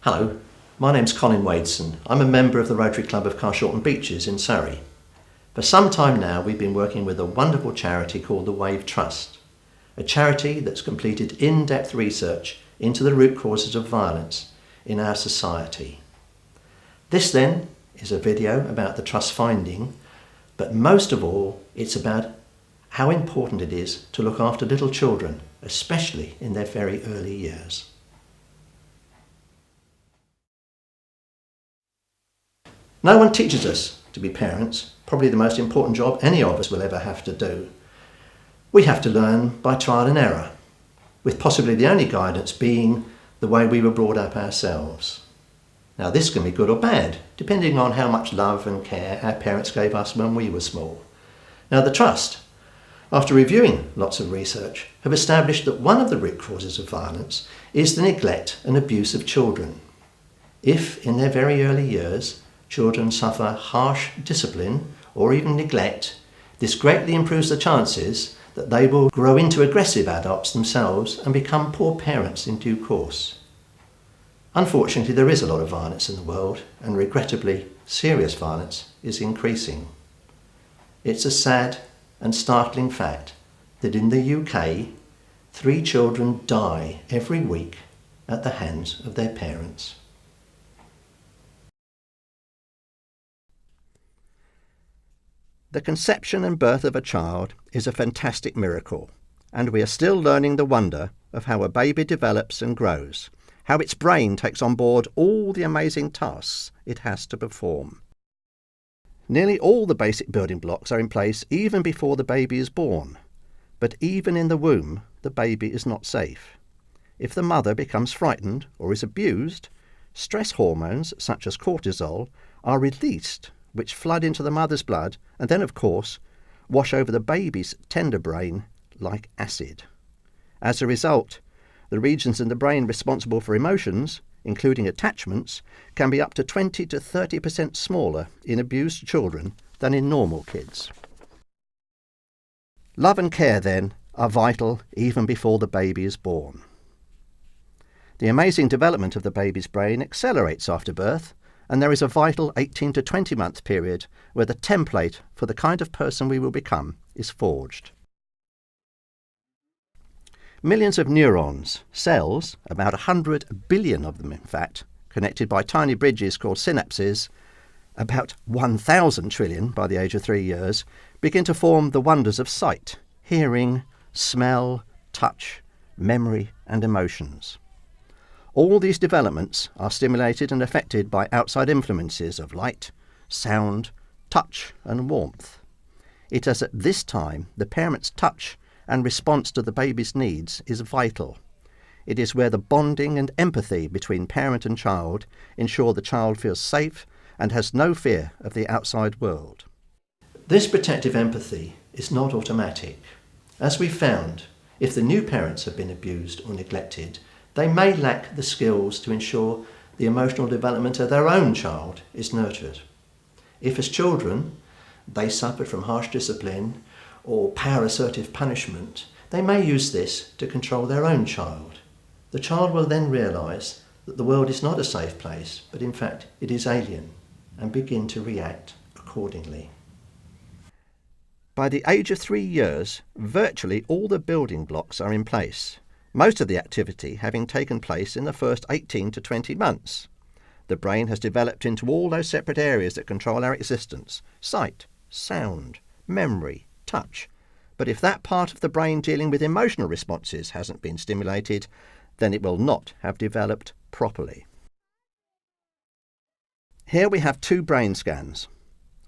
Hello, my name's Colin Wadeson. I'm a member of the Rotary Club of Carshalton Beeches in Surrey. For some time now we've been working with a wonderful charity called the Wave Trust, a charity that's completed in-depth research into the root causes of violence in our society. This then is a video about the Trust finding, but most of all it's about how important it is to look after little children, especially in their very early years. No one teaches us to be parents, probably the most important job any of us will ever have to do. We have to learn by trial and error, with possibly the only guidance being the way we were brought up ourselves. Now this can be good or bad, depending on how much love and care our parents gave us when we were small. Now the Trust, after reviewing lots of research, have established that one of the root causes of violence is the neglect and abuse of children. If, in their very early years, children suffer harsh discipline or even neglect, this greatly improves the chances that they will grow into aggressive adults themselves and become poor parents in due course. Unfortunately, there is a lot of violence in the world, and regrettably, serious violence is increasing. It's a sad and startling fact that in the UK, 3 children die every week at the hands of their parents. The conception and birth of a child is a fantastic miracle, and we are still learning the wonder of how a baby develops and grows, how its brain takes on board all the amazing tasks it has to perform. Nearly all the basic building blocks are in place even before the baby is born, but even in the womb, the baby is not safe. If the mother becomes frightened or is abused, stress hormones such as cortisol are released, which flood into the mother's blood and then, of course, wash over the baby's tender brain like acid. As a result, the regions in the brain responsible for emotions, including attachments, can be up to 20 to 30% smaller in abused children than in normal kids. Love and care, then, are vital even before the baby is born. The amazing development of the baby's brain accelerates after birth, and there is a vital 18 to 20 month period where the template for the kind of person we will become is forged. Millions of neurons, cells, about 100 billion of them in fact, connected by tiny bridges called synapses, about 1,000 trillion by the age of 3 years, begin to form the wonders of sight, hearing, smell, touch, memory and emotions. All these developments are stimulated and affected by outside influences of light, sound, touch and warmth. It is at this time the parent's touch and response to the baby's needs is vital. It is where the bonding and empathy between parent and child ensure the child feels safe and has no fear of the outside world. This protective empathy is not automatic. As we found, if the new parents have been abused or neglected, they may lack the skills to ensure the emotional development of their own child is nurtured. If as children they suffered from harsh discipline or power-assertive punishment, they may use this to control their own child. The child will then realise that the world is not a safe place, but in fact it is alien, and begin to react accordingly. By the age of 3 years, virtually all the building blocks are in place, most of the activity having taken place in the first 18 to 20 months. The brain has developed into all those separate areas that control our existence: sight, sound, memory, touch. But if that part of the brain dealing with emotional responses hasn't been stimulated, then it will not have developed properly. Here we have 2 brain scans.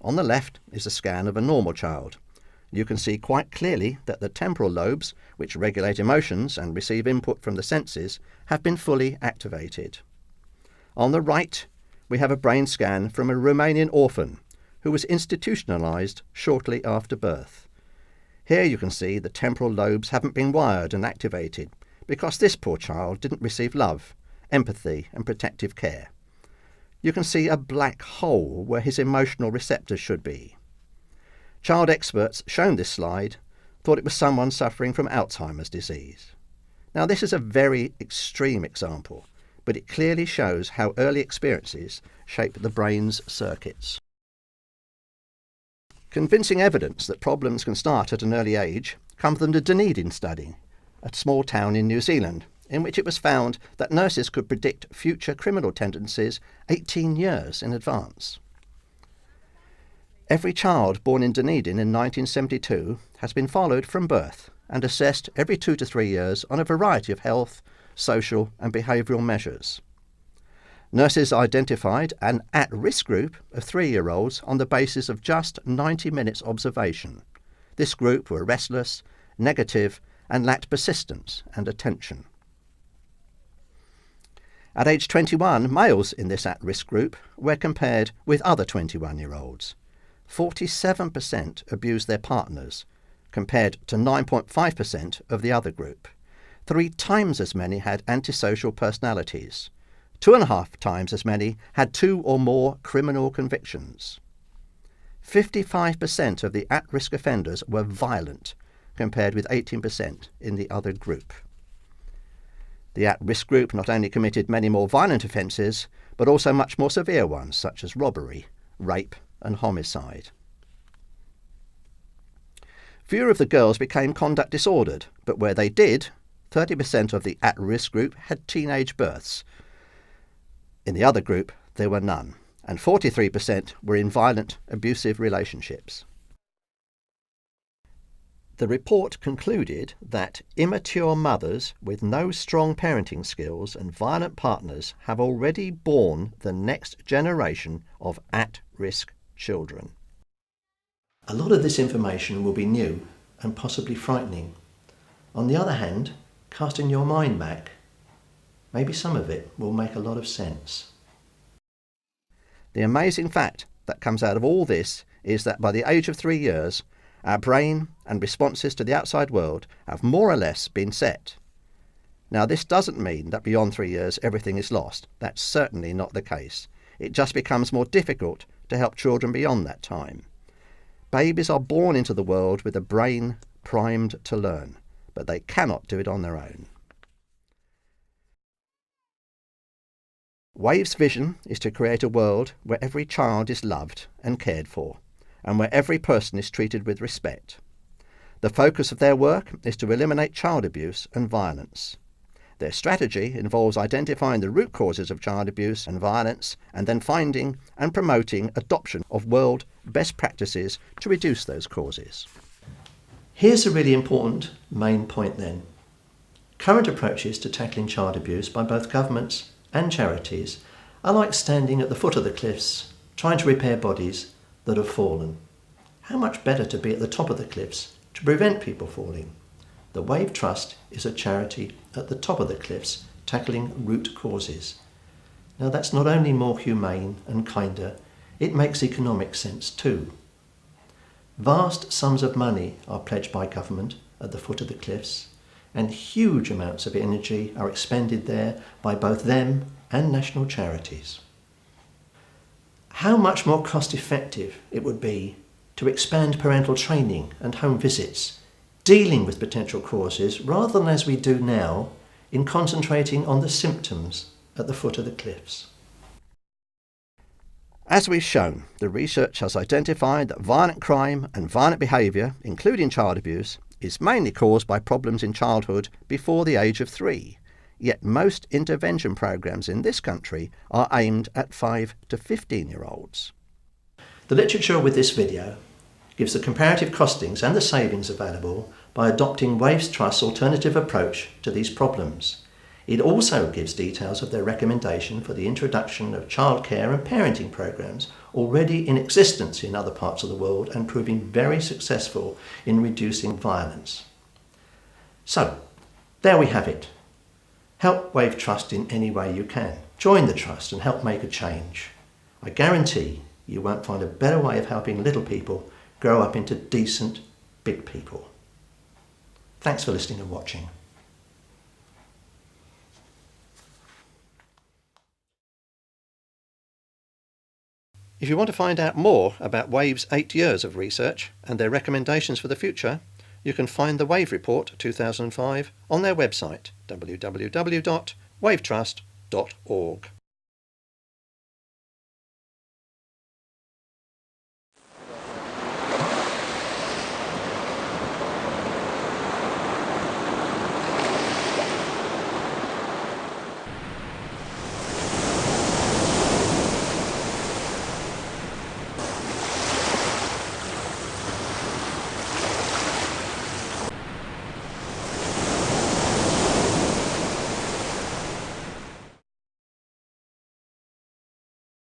On the left is a scan of a normal child. You can see quite clearly that the temporal lobes, which regulate emotions and receive input from the senses, have been fully activated. On the right, we have a brain scan from a Romanian orphan who was institutionalised shortly after birth. Here you can see the temporal lobes haven't been wired and activated because this poor child didn't receive love, empathy and protective care. You can see a black hole where his emotional receptors should be. Child experts shown this slide thought it was someone suffering from Alzheimer's disease. Now this is a very extreme example, but it clearly shows how early experiences shape the brain's circuits. Convincing evidence that problems can start at an early age comes from the Dunedin study, a small town in New Zealand, in which it was found that nurses could predict future criminal tendencies 18 years in advance. Every child born in Dunedin in 1972 has been followed from birth and assessed every 2 to 3 years on a variety of health, social and behavioural measures. Nurses identified an at-risk group of 3-year-olds on the basis of just 90 minutes observation. This group were restless, negative and lacked persistence and attention. At age 21, males in this at-risk group were compared with other 21-year-olds. 47% abused their partners, compared to 9.5% of the other group. 3 times as many had antisocial personalities. 2.5 times as many had 2 or more criminal convictions. 55% of the at-risk offenders were violent, compared with 18% in the other group. The at-risk group not only committed many more violent offences, but also much more severe ones, such as robbery, rape and homicide. Fewer of the girls became conduct disordered, but where they did, 30% of the at-risk group had teenage births. In the other group, there were none, and 43% were in violent, abusive relationships. The report concluded that immature mothers with no strong parenting skills and violent partners have already borne the next generation of at-risk children. A lot of this information will be new and possibly frightening. On the other hand, casting your mind back, maybe some of it will make a lot of sense. The amazing fact that comes out of all this is that by the age of 3 years, our brain and responses to the outside world have more or less been set. Now, this doesn't mean that beyond 3 years everything is lost. That's certainly not the case. It just becomes more difficult to help children beyond that time. Babies are born into the world with a brain primed to learn, but they cannot do it on their own. WAVE's vision is to create a world where every child is loved and cared for, and where every person is treated with respect. The focus of their work is to eliminate child abuse and violence. Their strategy involves identifying the root causes of child abuse and violence, and then finding and promoting adoption of world best practices to reduce those causes. Here's a really important main point then. Current approaches to tackling child abuse by both governments and charities are like standing at the foot of the cliffs, trying to repair bodies that have fallen. How much better to be at the top of the cliffs to prevent people falling? The Wave Trust is a charity at the top of the cliffs, tackling root causes. Now that's not only more humane and kinder, it makes economic sense too. Vast sums of money are pledged by government at the foot of the cliffs, and huge amounts of energy are expended there by both them and national charities. How much more cost-effective it would be to expand parental training and home visits, dealing with potential causes rather than as we do now in concentrating on the symptoms at the foot of the cliffs. As we've shown, the research has identified that violent crime and violent behaviour, including child abuse, is mainly caused by problems in childhood before the age of 3. Yet most intervention programmes in this country are aimed at 5 to 15-year-olds. The literature with this video gives the comparative costings and the savings available by adopting Wave's Trust's alternative approach to these problems. It also gives details of their recommendation for the introduction of childcare and parenting programs already in existence in other parts of the world and proving very successful in reducing violence. So, there we have it. Help Wave Trust in any way you can. Join the Trust and help make a change. I guarantee you won't find a better way of helping little people grow up into decent, big people. Thanks for listening and watching. If you want to find out more about Wave's 8 years of research and their recommendations for the future, you can find the Wave Report 2005 on their website, www.wavetrust.org. untitled.org.